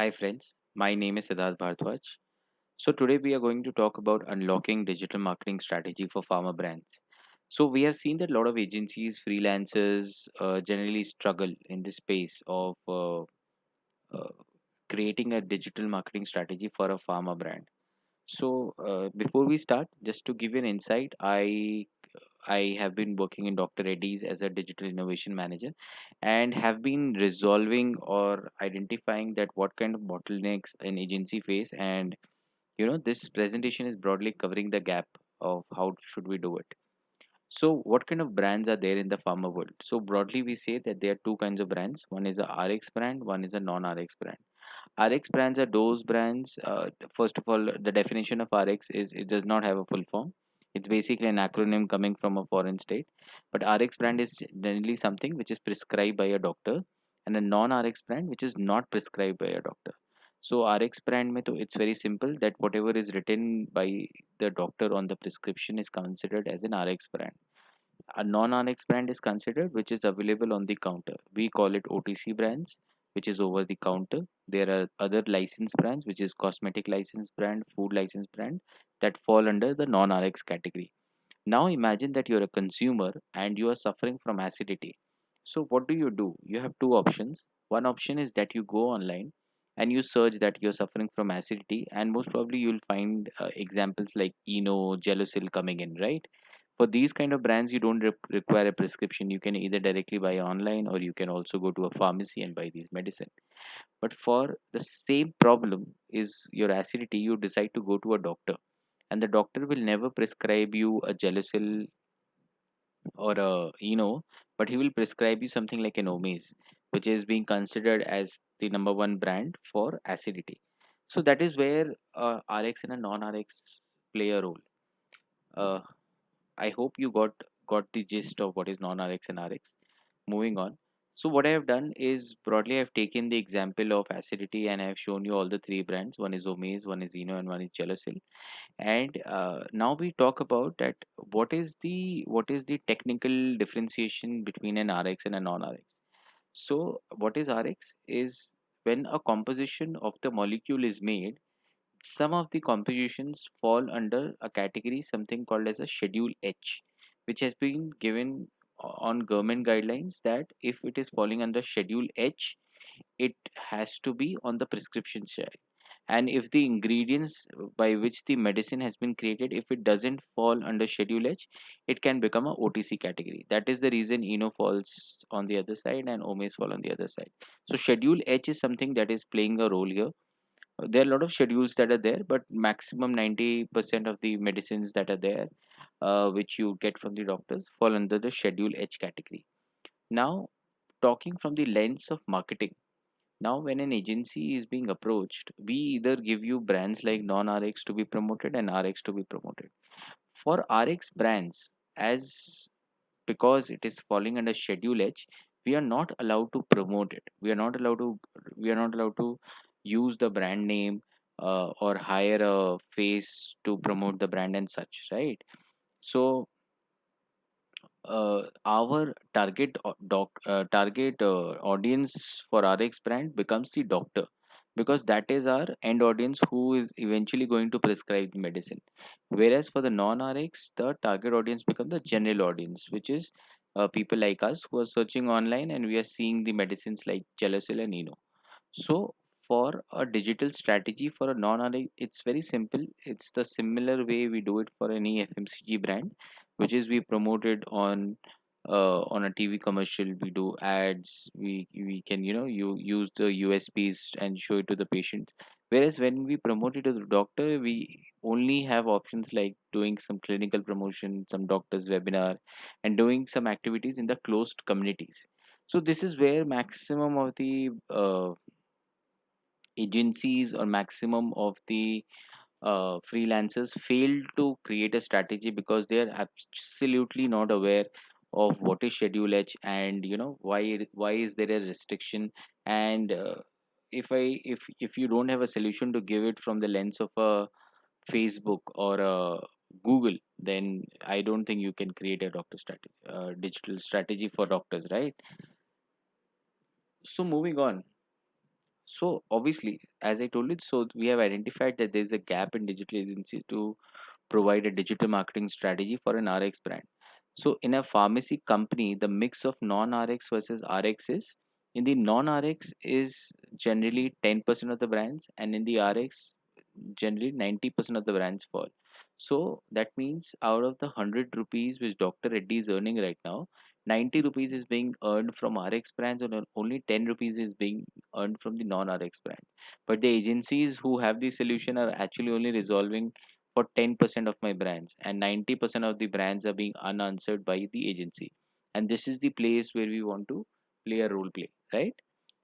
Hi friends, my name is Siddharth Bhardwaj. So today we are going to talk about unlocking digital marketing strategy for pharma brands. So we have seen that a lot of agencies, freelancers generally struggle in this space of uh, creating a digital marketing strategy for a pharma brand. So before we start, just to give you an insight, I have been working in Dr. Reddy's as a digital innovation manager and have been resolving or identifying that what kind of bottlenecks an agency face. And this presentation is broadly covering the gap of how should we do it. So what kind of brands are there in the pharma world? So broadly we say that there are two kinds of brands. One is a RX brand, one is a non-RX brand. RX brands are those brands. First of all, the definition of RX is it does not have a full form. It's basically an acronym coming from a foreign state. But RX brand is generally something which is prescribed by a doctor, and a non-RX brand which is not prescribed by a doctor. So RX brand mein to it's very simple that whatever is written by the doctor on the prescription is considered as an RX brand. A non-RX brand is considered which is available on the counter. We call it OTC brands, which is over the counter. There are other licensed brands, which is cosmetic licensed brand, food licensed brand, that fall under the non-RX category. Now imagine that you're a consumer and you are suffering from acidity. So what do? You have two options. One option is that you go online and you search that you're suffering from acidity, and most probably you'll find examples like Eno, Gelusil coming in, right? For these kind of brands, you don't require a prescription. You can either directly buy online or you can also go to a pharmacy and buy these medicine. But for the same problem is your acidity, you decide to go to a doctor, and the doctor will never prescribe you a Gelusil or but he will prescribe you something like an Omaze, which is being considered as the number one brand for acidity. So that is where RX and a non-RX play a role. Uh, I hope you got the gist of what is non-RX and RX. Moving on. So what I have done is broadly I've taken the example of acidity and I've shown you all the three brands. One is Omaze, one is Eno, and one is Gelusil. And now we talk about that what is the technical differentiation between an RX and a non-RX. So what is RX is when a composition of the molecule is made, some of the compositions fall under a category something called as a Schedule H, which has been given on government guidelines that if it is falling under Schedule H, it has to be on the prescription side. And if the ingredients by which the medicine has been created, if it doesn't fall under Schedule H, it can become a OTC category. That is the reason Eno falls on the other side and Omaze fall on the other side. So Schedule H is something that is playing a role here. There are a lot of schedules that are there, but maximum 90% of the medicines that are there, which you get from the doctors, fall under the Schedule H category. Now, talking from the lens of marketing, now when an agency is being approached, we either give you brands like non-RX to be promoted and RX to be promoted. For RX brands, as because it is falling under Schedule H, we are not allowed to promote it. We are not allowed to use the brand name or hire a face to promote the brand and such, right? So our target audience for RX brand becomes the doctor, because that is our end audience who is eventually going to prescribe the medicine. Whereas for the non-RX, the target audience becomes the general audience, which is people like us who are searching online and we are seeing the medicines like Gelusil and Eno. So for a digital strategy for a non-RX, it's very simple. It's the similar way we do it for any FMCG brand, which is we promote it on a TV commercial. We do ads. We can you use the USPs and show it to the patient. Whereas when we promote it to the doctor, we only have options like doing some clinical promotion, some doctors webinar, and doing some activities in the closed communities. So this is where maximum of the agencies or maximum of the freelancers fail to create a strategy because they are absolutely not aware of what is Schedule H, and why is there a restriction. And if you don't have a solution to give it from the lens of a Facebook or a Google, then I don't think you can create a doctor strategy, digital strategy for doctors, right? So moving on. So obviously, as I told you, so we have identified that there is a gap in digital agency to provide a digital marketing strategy for an RX brand. So in a pharmacy company, the mix of non-RX versus RX is, in the non-RX is generally 10% of the brands, and in the RX generally 90% of the brands fall. So that means out of the 100 rupees which Dr. Reddy is earning right now, 90 rupees is being earned from RX brands, and only 10 rupees is being earned from the non-RX brand. But the agencies who have the solution are actually only resolving for 10% of my brands, and 90% of the brands are being unanswered by the agency. And this is the place where we want to play a role play, right?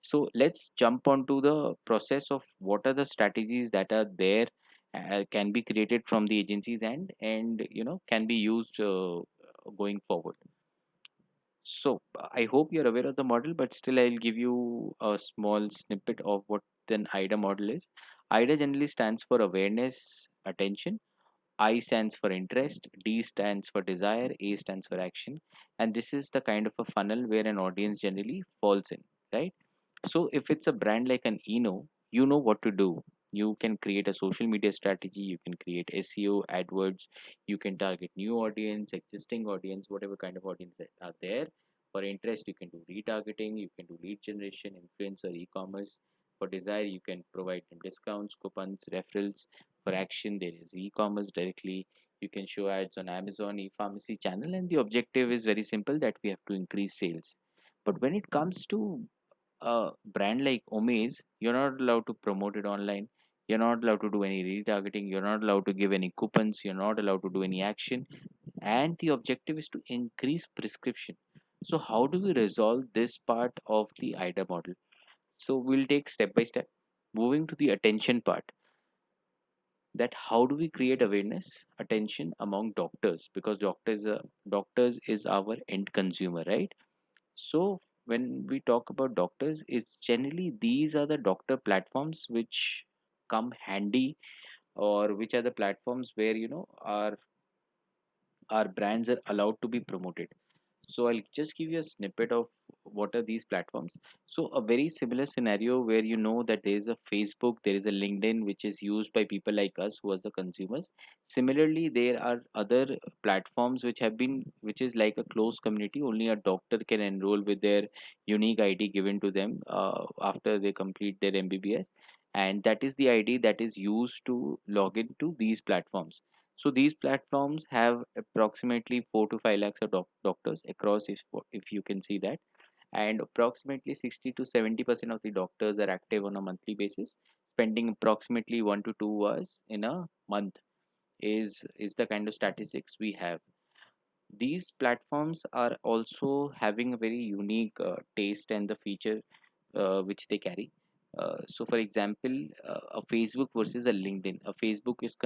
So let's jump onto the process of what are the strategies that are there, can be created from the agencies and can be used going forward. So I hope you're aware of the model, but still I'll give you a small snippet of what an IDA model is. IDA generally stands for awareness, attention. I stands for interest, D stands for desire, A stands for action, and this is the kind of a funnel where an audience generally falls in, right? So if it's a brand like an Eno, you know what to do. You can create a social media strategy, you can create SEO, AdWords, you can target new audience, existing audience, whatever kind of audience that are there. For interest, you can do retargeting, you can do lead generation, influencer, e-commerce. For desire, you can provide them discounts, coupons, referrals. For action, there is e-commerce directly. You can show ads on Amazon e-pharmacy channel, and the objective is very simple, that we have to increase sales. But when it comes to a brand like Omaze, you're not allowed to promote it online. You're not allowed to do any retargeting. You're not allowed to give any coupons. You're not allowed to do any action. And the objective is to increase prescription. So how do we resolve this part of the IDA model? So we'll take step by step. Moving to the attention part, that how do we create awareness, attention among doctors, because doctors is our end consumer, right? So when we talk about doctors, is generally these are the doctor platforms which come handy, or which are the platforms where our brands are allowed to be promoted. So I'll just give you a snippet of what are these platforms. So a very similar scenario where you know that there is a Facebook, there is a LinkedIn, which is used by people like us who are the consumers. Similarly, there are other platforms which is like a closed community. Only a doctor can enroll with their unique ID given to them after they complete their MBBS, and that is the ID that is used to log into these platforms. So these platforms have approximately 4 to 5 lakhs of doctors across, if you can see that, and approximately 60 to 70% of the doctors are active on a monthly basis, spending approximately 1 to 2 hours in a month is the kind of statistics we have. These platforms are also having a very unique taste and the feature which they carry. So, for example, a Facebook versus a LinkedIn. A Facebook is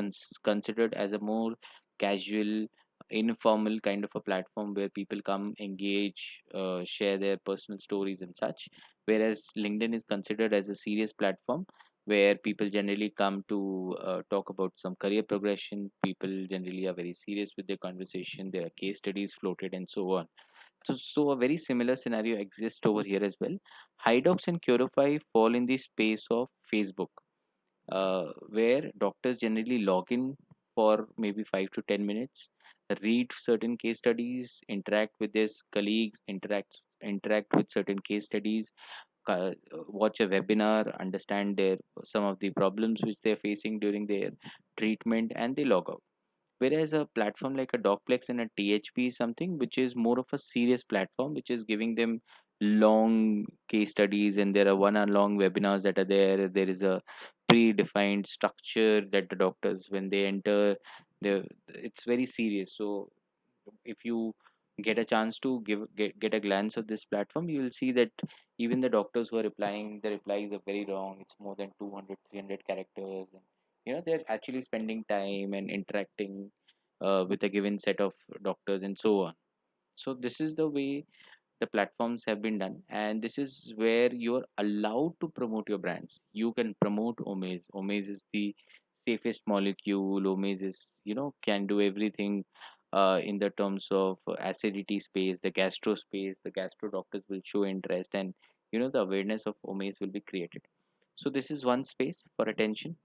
considered as a more casual, informal kind of a platform where people come, engage, share their personal stories and such. Whereas LinkedIn is considered as a serious platform where people generally come to talk about some career progression. People generally are very serious with their conversation. There are case studies floated and so on. So a very similar scenario exists over here as well. Hidox and Curify fall in the space of Facebook, where doctors generally log in for maybe 5 to 10 minutes, read certain case studies, interact with their colleagues, interact with certain case studies, watch a webinar, understand their some of the problems which they're facing during their treatment, and they log out. Whereas a platform like a Docplex and a THP is something which is more of a serious platform, which is giving them long case studies, and there are one-hour long webinars that are there. There is a predefined structure that the doctors, when they enter, it's very serious. So if you get a chance to get a glance of this platform, you will see that even the doctors who are replying, the replies are very long. It's more than 200, 300 characters, and they're actually spending time and interacting with a given set of doctors and so on. So this is the way the platforms have been done, and this is where you're allowed to promote your brands. You can promote Omaze. Omaze is the safest molecule. Omaze is, can do everything in the terms of acidity space, the gastro space. The gastro doctors will show interest, and the awareness of Omaze will be created. So this is one space for attention.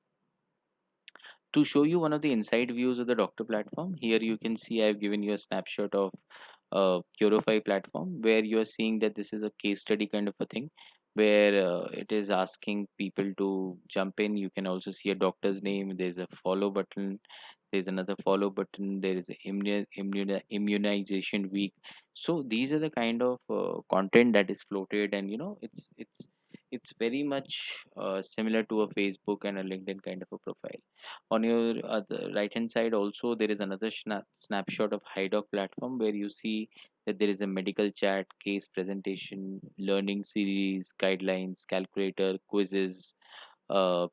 To show you one of the inside views of the Doctor platform, here you can see I've given you a snapshot of Curify platform, where you are seeing that this is a case study kind of a thing, where it is asking people to jump in. You can also see a doctor's name. There's a follow button. There's another follow button. There is a immunization week. So these are the kind of content that is floated, and it's very much similar to a Facebook and a LinkedIn kind of a profile. On your right hand side also, there is another snapshot of HiDoc platform, where you see that there is a medical chat, case presentation, learning series, guidelines, calculator, quizzes,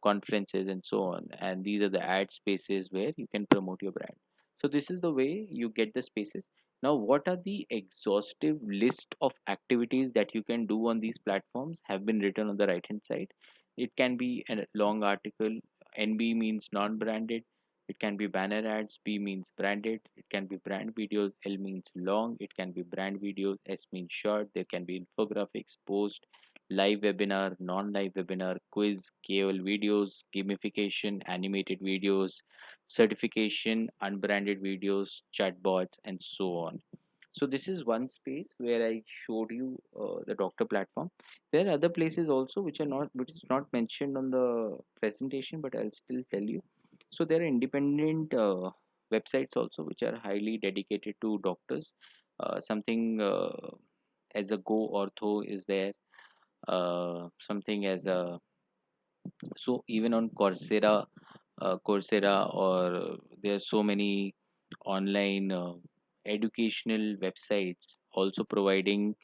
conferences, and so on. And these are the ad spaces where you can promote your brand. So this is the way you get the spaces. Now, what are the exhaustive list of activities that you can do on these platforms have been written on the right hand side. It can be a long article. NB means non-branded. It can be banner ads. B means branded. It can be brand videos. L means long. It can be brand videos. S means short. There can be infographics, post, live webinar, non-live webinar, quiz, KOL videos, gamification, animated videos, certification, unbranded videos, chatbots, and so on. So this is one space where I showed you the Doctor platform. There are other places also which is not mentioned on the presentation, but I'll still tell you. So there are independent websites also which are highly dedicated to doctors. Something as a Go Ortho is there. Something as a so even on Coursera, or there are so many online educational websites also providing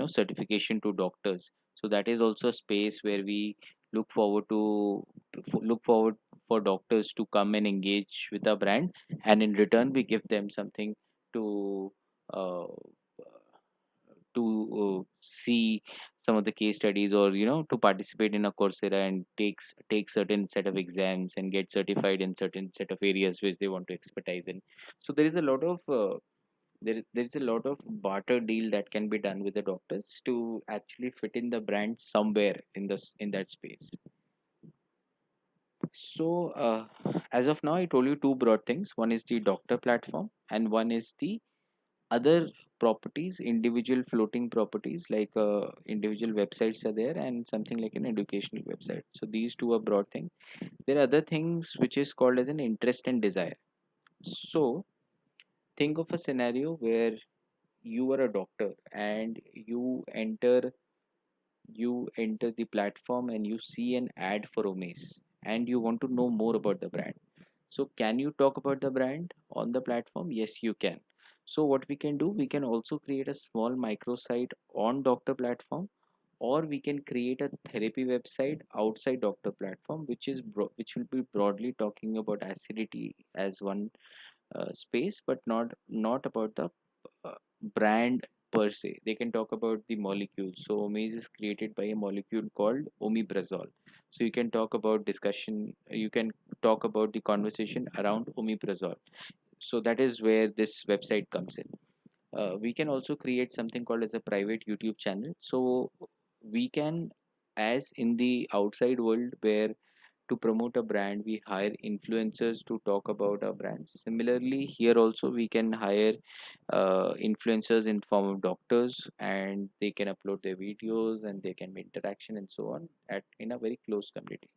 certification to doctors. So that is also a space where we look forward to look forward for doctors to come and engage with our brand, and in return we give them something to uh, see some of the case studies, or to participate in a Coursera and take certain set of exams and get certified in certain set of areas which they want to expertise in. So there is a lot of there is a lot of barter deal that can be done with the doctors to actually fit in the brand somewhere in that space. So as of now, I told you two broad things. One is the doctor platform, and one is the other properties, individual floating properties, like individual websites are there, and something like an educational website. So these two are broad things. There are other things which is called as an interest and desire. So think of a scenario where you are a doctor and you enter the platform and you see an ad for Omaze, and you want to know more about the brand. So can you talk about the brand on the platform? Yes, you can. So what we can do, we can also create a small microsite on Doctor platform, or we can create a therapy website outside Doctor platform, which will be broadly talking about acidity as one space, but not about the uh, brand per se. They can talk about the molecule. So Omaze is created by a molecule called omeprazole. So you can talk about discussion. You can talk about the conversation around omeprazole. So that is where this website comes in. We can also create something called as a private YouTube channel. So we can, as in the outside world where to promote a brand we hire influencers to talk about our brands, similarly here also we can hire influencers in form of doctors, and they can upload their videos and they can make interaction and so on at in a very close community.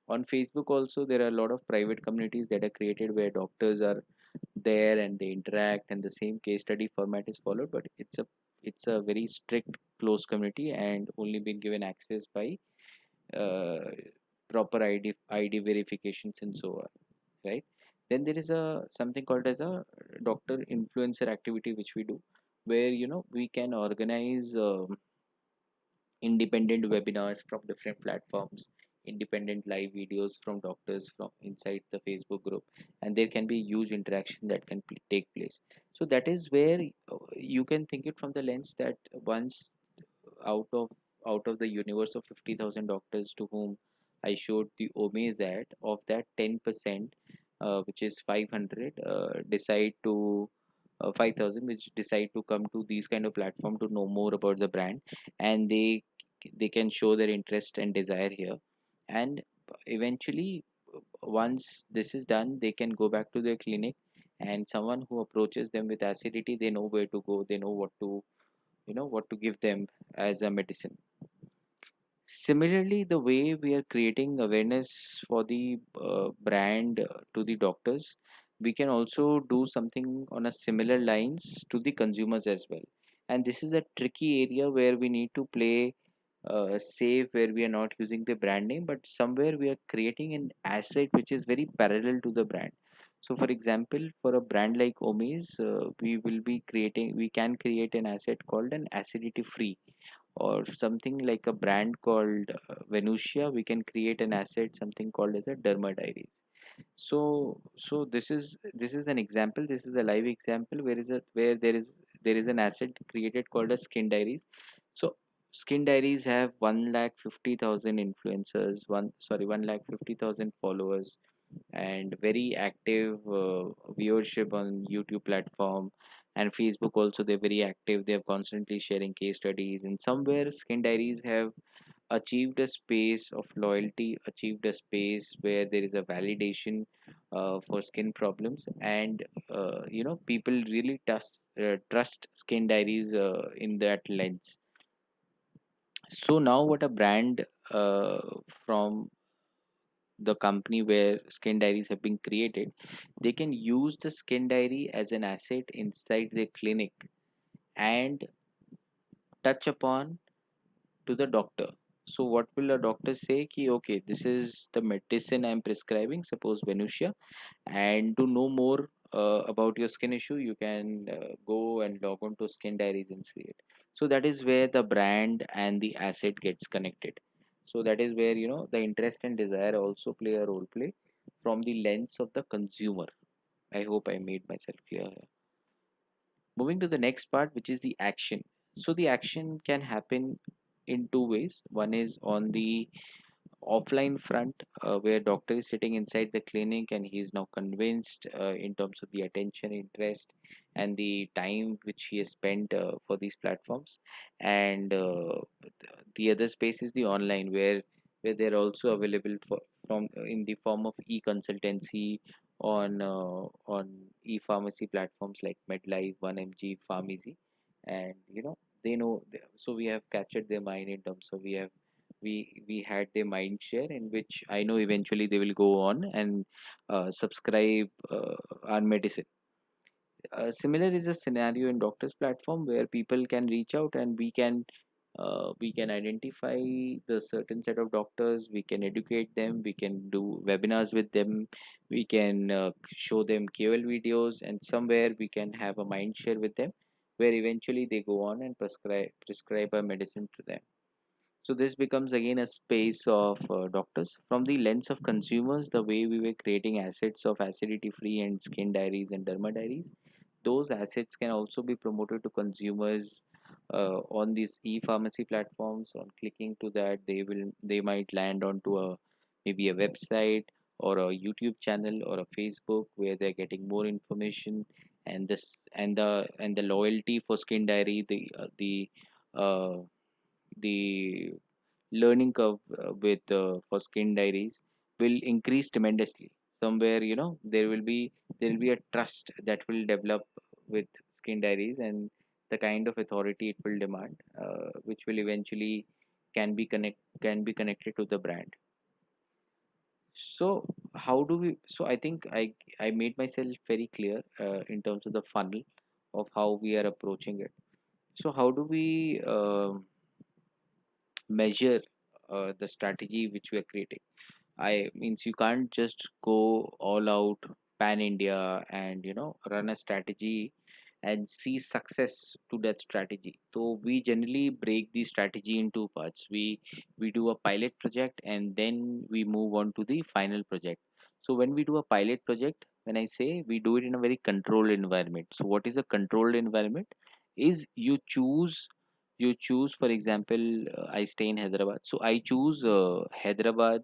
On Facebook also there are a lot of private communities that are created where doctors are there and they interact, and the same case study format is followed, but it's a very strict closed community and only been given access by uh, proper ID verifications and so on, right? Then there is a something called as a doctor influencer activity which we do, where we can organize independent webinars from different platforms, independent live videos from doctors from inside the Facebook group, and there can be huge interaction that can take place. So that is where you can think it from the lens that once out of out of the universe of 50,000 doctors to whom I showed the Omaze ad, of that 10%, which is 500, decide to 5,000, which decide to come to these kind of platform to know more about the brand, and they they can show their interest and desire here, and eventually once this is done, they can go back to their clinic, and someone who approaches them with acidity, they know where to go, they know what to, what to give them as a medicine. Similarly, the way we are creating awareness for the brand to the doctors, we can also do something on a similar lines to the consumers as well. And this is a tricky area where we need to play safe, where we are not using the brand name, but somewhere we are creating an asset which is very parallel to the brand. So, for example, for a brand like Omi's, we can create an asset called an acidity free, or something like a brand called Venusia, we can create an asset something called as a Derma Diaries. So this is an example. This is a live example where there is an asset created called as Skin Diaries. So Skin Diaries have 1,50,000 influencers, 1,50,000 followers, and very active viewership on YouTube platform and Facebook also. They're very active. They're constantly sharing case studies, and somewhere Skin Diaries have achieved a space of loyalty, achieved a space where there is a validation for skin problems, and people really trust Skin Diaries in that lens. So now what a brand uh, from the company where Skin Diaries have been created, they can use the Skin Diary as an asset inside their clinic and touch upon to the doctor. So what will a doctor say? Ki, okay, this is the medicine I'm prescribing, suppose Venusia, and to know more about your skin issue, you can go and log on to Skin Diaries and see it. So that is where the brand and the asset gets connected. So that is where the interest and desire also play a role play from the lens of the consumer. I hope I made myself clear here. Moving to the next part, which is the action. So the action can happen in two ways. One is on the offline front, where doctor is sitting inside the clinic and he is now convinced in terms of the attention, interest, and the time which he has spent for these platforms. And the other space is the online, where they're also available from in the form of e-consultancy on e-pharmacy platforms like MedLife, 1mg, Pharmacy, and they know. So we have captured their mind in terms of we had their mind share, in which I know eventually they will go on and subscribe our medicine. Similar is a scenario in doctors platform where people can reach out, and we can identify the certain set of doctors, we can educate them, we can do webinars with them, we can show them KOL videos, and somewhere we can have a mind share with them, where eventually they go on and prescribe a medicine to them. So this becomes again a space of doctors. From the lens of consumers, the way we were creating assets of acidity free and Skin Diaries and Derma Diaries, those assets can also be promoted to consumers on these e-pharmacy platforms. On clicking to that, they might land onto a maybe a website or a YouTube channel or a Facebook, where they're getting more information, and this and the loyalty for Skin Diary, uh, the learning curve for Skin Diaries will increase tremendously. Somewhere there will be a trust that will develop with Skin Diaries, and the kind of authority it will demand, which will eventually can be connected to the brand. So how do we? So I think I made myself very clear in terms of the funnel of how we are approaching it. So how do we measure the strategy which we are creating? I means you can't just go all out pan India and run a strategy and see success to that strategy. So we generally break the strategy in two parts. We do a pilot project, and then we move on to the final project. So when we do a pilot project, when I say, we do it in a very controlled environment. So what is a controlled environment? Is you choose, for example, I stay in Hyderabad, so I choose Hyderabad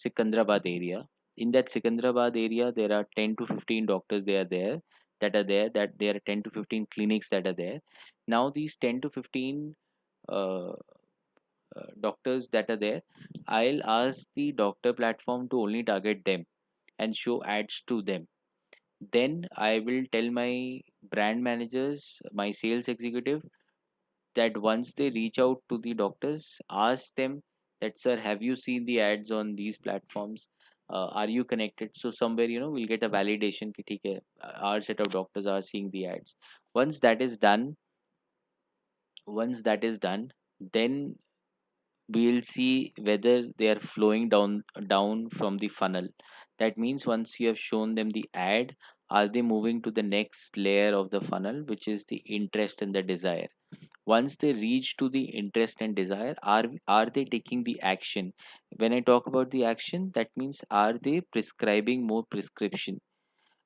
Sikandrabad area. In that Sikandrabad area, there are 10 to 15 doctors. They are there that are there. That there are 10 to 15 clinics that are there. Now these 10 to 15 uh, doctors that are there, I'll ask the doctor platform to only target them and show ads to them. Then I will tell my brand managers, my sales executive, that once they reach out to the doctors, ask them that, sir, have you seen the ads on these platforms? Are you connected? So somewhere, we'll get a validation कि ठीक है, our set of doctors are seeing the ads. Once that is done, once that is done, then we'll see whether they are flowing down from the funnel. That means once you have shown them the ad, are they moving to the next layer of the funnel, which is the interest and the desire? Once they reach to the interest and desire, are they taking the action? When I talk about the action, that means are they prescribing more prescription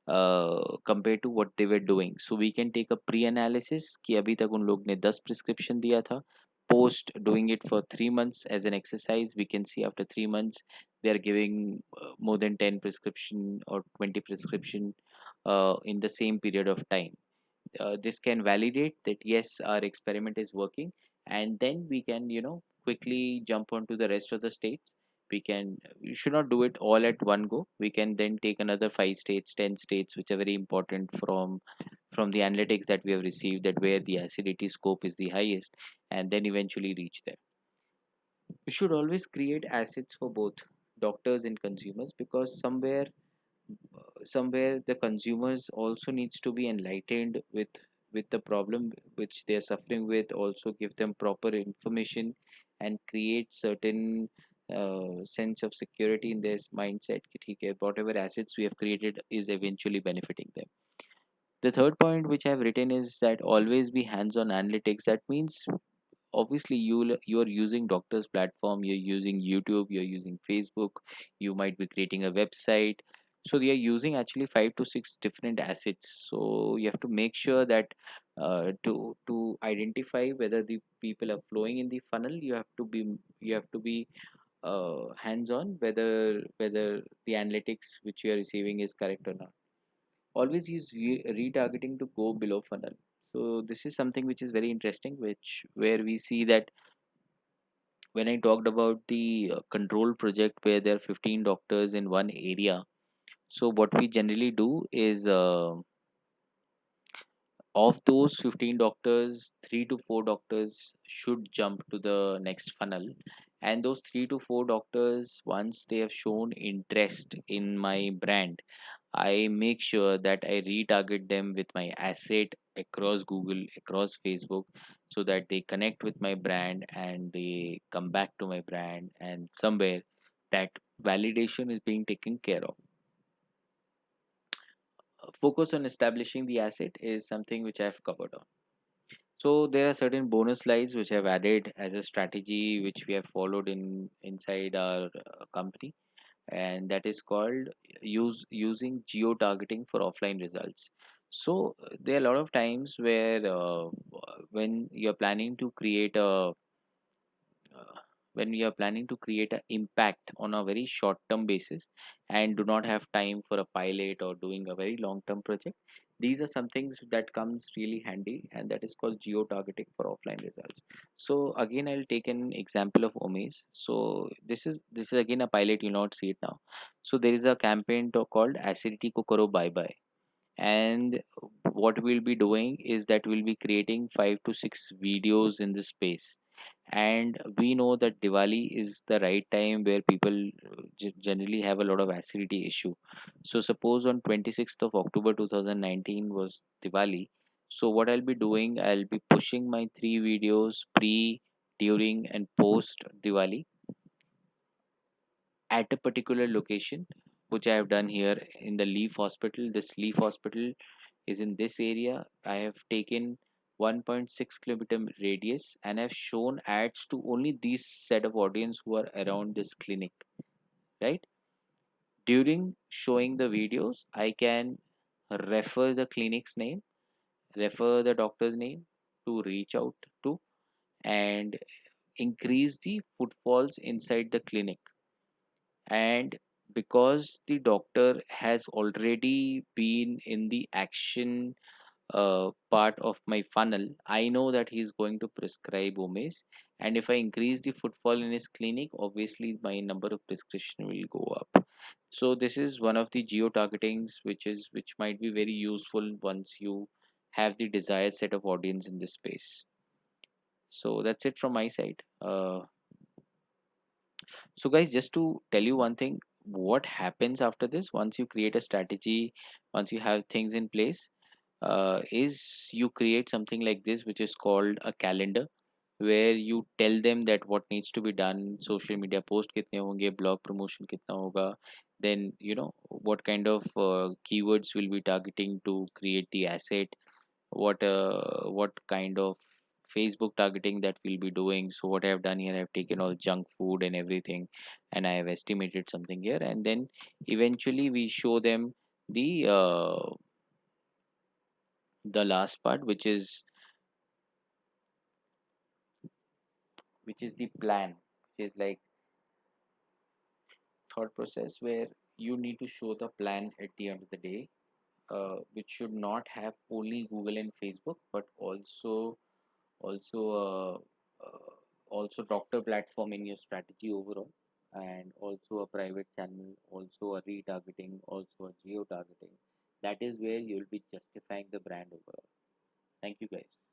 compared to what they were doing? So we can take a pre analysis कि अभी तक उन लोग ने 10 prescription दिया था. Post doing it for 3 months as an exercise, we can see after 3 months they are giving more than 10 prescription or 20 prescription in the same period of time. This can validate that yes, our experiment is working, and then we can quickly jump onto the rest of the states. We should not do it all at one go. We can then take another 5 states, 10 states, which are very important from the analytics that we have received, that where the acidity scope is the highest, and then eventually reach there. We should always create assets for both doctors and consumers, because somewhere the consumers also needs to be enlightened with the problem which they are suffering with. Also give them proper information and create certain sense of security in their mindset कि ठीक है, whatever assets we have created is eventually benefiting them. The third point which I have written is that always be hands on analytics. That means obviously you're using doctor's platform, you're using YouTube, you're using Facebook, you might be creating a website. So they are using actually 5 to 6 different assets. So you have to make sure that to identify whether the people are flowing in the funnel, you have to be hands on whether the analytics which you are receiving is correct or not. Always use retargeting to go below funnel. So this is something which is very interesting, which where we see that when I talked about the control project where there are 15 doctors in one area. So what we generally do is of those 15 doctors, 3 to 4 doctors should jump to the next funnel. And those 3 to 4 doctors, once they have shown interest in my brand, I make sure that I retarget them with my asset across Google, across Facebook, so that they connect with my brand and they come back to my brand, and somewhere that validation is being taken care of. Focus on establishing the asset is something which I've covered on. So there are certain bonus slides which I've added as a strategy which we have followed inside our company, and that is called using geo targeting for offline results. So there are a lot of times where when you're planning to create a uh, when we are planning to create an impact on a very short term basis and do not have time for a pilot or doing a very long term project, these are some things that comes really handy, and that is called geo targeting for offline results. So again, I'll take an example of Omaze. So this is again a pilot. You'll not see it now. So there is a campaign called acidity ko karo bye bye. And what we'll be doing is that we'll be creating 5 to 6 videos in this space. And we know that Diwali is the right time where people generally have a lot of acidity issue. So suppose on 26th of October 2019 was Diwali. So what I'll be doing, I'll be pushing my 3 videos pre, during and post Diwali at a particular location, which I have done here in the Leaf Hospital. This Leaf Hospital is in this area. I have taken 1.6 kilometer radius and have shown ads to only these set of audience who are around this clinic, right? During showing the videos, I can refer the clinic's name, refer the doctor's name to reach out to, and increase the footfalls inside the clinic. And because the doctor has already been in the action part of my funnel, I know that he's going to prescribe Omaze, And if I increase the footfall in his clinic, obviously my number of prescription will go up. So this is one of the geo targetings which might be very useful once you have the desired set of audience in this space. So that's it from my side. So guys, just to tell you one thing, what happens after this once you create a strategy, once you have things in place, is you create something like this, which is called a calendar, where you tell them that what needs to be done, social media post kitne honge, blog promotion kitna hoga, then what kind of keywords will be targeting to create the asset, what kind of Facebook targeting that we'll be doing. So what I have done here, I've taken all junk food and everything, and I have estimated something here, and then eventually we show them the last part, which is the plan, which is like thought process where you need to show the plan at the end of the day, which should not have only Google and Facebook, but also also doctor platform in your strategy overall, and also a private channel, also a retargeting, also a geo targeting. That is where you'll be justifying the brand overall. Thank you guys.